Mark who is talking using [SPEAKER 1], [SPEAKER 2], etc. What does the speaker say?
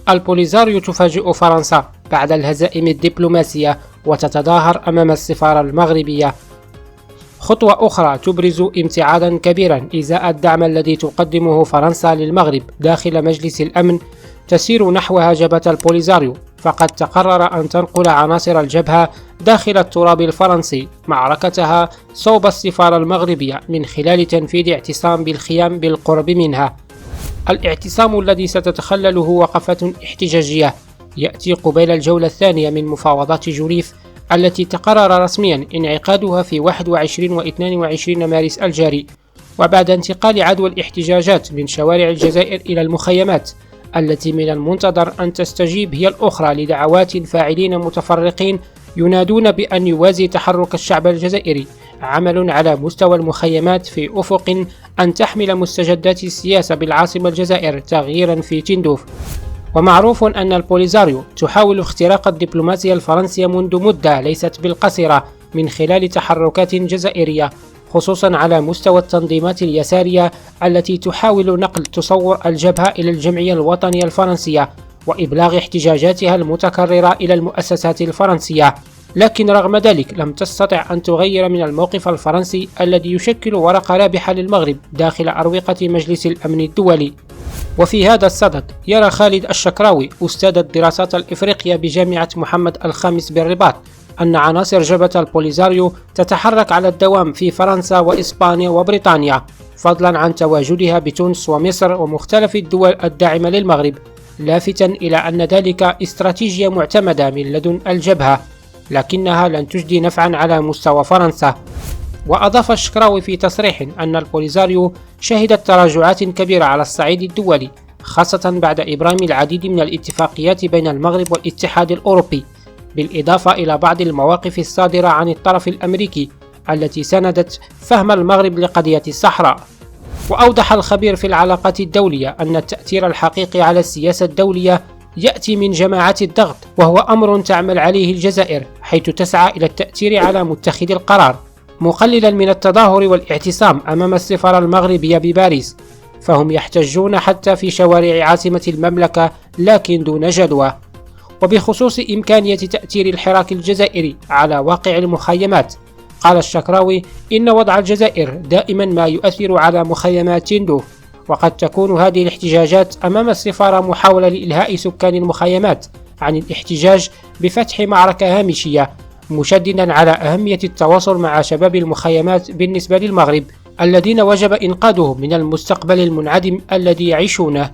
[SPEAKER 1] البوليزاريو تفاجئ فرنسا بعد الهزائم الدبلوماسية وتتظاهر أمام السفارة المغربية. خطوة أخرى تبرز امتعادا كبيرا إزاء الدعم الذي تقدمه فرنسا للمغرب داخل مجلس الأمن تسير نحو هجبة البوليزاريو، فقد تقرر أن تنقل عناصر الجبهة داخل التراب الفرنسي معركتها صوب السفارة المغربية من خلال تنفيذ اعتصام بالخيام بالقرب منها. الاعتصام الذي ستتخلله وقفة احتجاجية يأتي قبيل الجولة الثانية من مفاوضات جوليف التي تقرر رسميا انعقادها في 21 و 22 مارس الجاري، وبعد انتقال عدوى الاحتجاجات من شوارع الجزائر إلى المخيمات التي من المنتظر أن تستجيب هي الأخرى لدعوات فاعلين متفرقين ينادون بأن يوازي تحرك الشعب الجزائري عمل على مستوى المخيمات في أفق أن تحمل مستجدات السياسة بالعاصمة الجزائر تغييرا في تندوف. ومعروف أن البوليزاريو تحاول اختراق الدبلوماسية الفرنسية منذ مدة ليست بالقصيرة من خلال تحركات جزائرية، خصوصا على مستوى التنظيمات اليسارية التي تحاول نقل تصور الجبهة إلى الجمعية الوطنية الفرنسية وإبلاغ احتجاجاتها المتكررة إلى المؤسسات الفرنسية. لكن رغم ذلك لم تستطع أن تغير من الموقف الفرنسي الذي يشكل ورقة رابحة للمغرب داخل أروقة مجلس الأمن الدولي. وفي هذا الصدد يرى خالد الشكراوي أستاذ الدراسات الإفريقية بجامعة محمد الخامس بالرباط أن عناصر جبهة البوليزاريو تتحرك على الدوام في فرنسا وإسبانيا وبريطانيا، فضلا عن تواجدها بتونس ومصر ومختلف الدول الداعمة للمغرب، لافتا إلى أن ذلك استراتيجية معتمدة من لدن الجبهة، لكنها لن تجدي نفعا على مستوى فرنسا. وأضاف الشكراوي في تصريح أن البوليزاريو شهدت تراجعات كبيرة على الصعيد الدولي، خاصة بعد إبرام العديد من الاتفاقيات بين المغرب والاتحاد الأوروبي، بالإضافة إلى بعض المواقف الصادرة عن الطرف الأمريكي التي ساندت فهم المغرب لقضية الصحراء. وأوضح الخبير في العلاقات الدولية أن التأثير الحقيقي على السياسة الدولية يأتي من جماعات الضغط، وهو أمر تعمل عليه الجزائر حيث تسعى إلى التأثير على متخذي القرار، مقللا من التظاهر والاعتصام أمام السفارة المغربية بباريس، فهم يحتجون حتى في شوارع عاصمة المملكة لكن دون جدوى. وبخصوص إمكانية تأثير الحراك الجزائري على واقع المخيمات، قال الشكراوي إن وضع الجزائر دائما ما يؤثر على مخيمات تندوف، وقد تكون هذه الاحتجاجات أمام السفارة محاولة لإلهاء سكان المخيمات عن الاحتجاج بفتح معركة هامشية، مشددا على أهمية التواصل مع شباب المخيمات بالنسبة للمغرب الذين وجب إنقاذهم من المستقبل المنعدم الذي يعيشونه.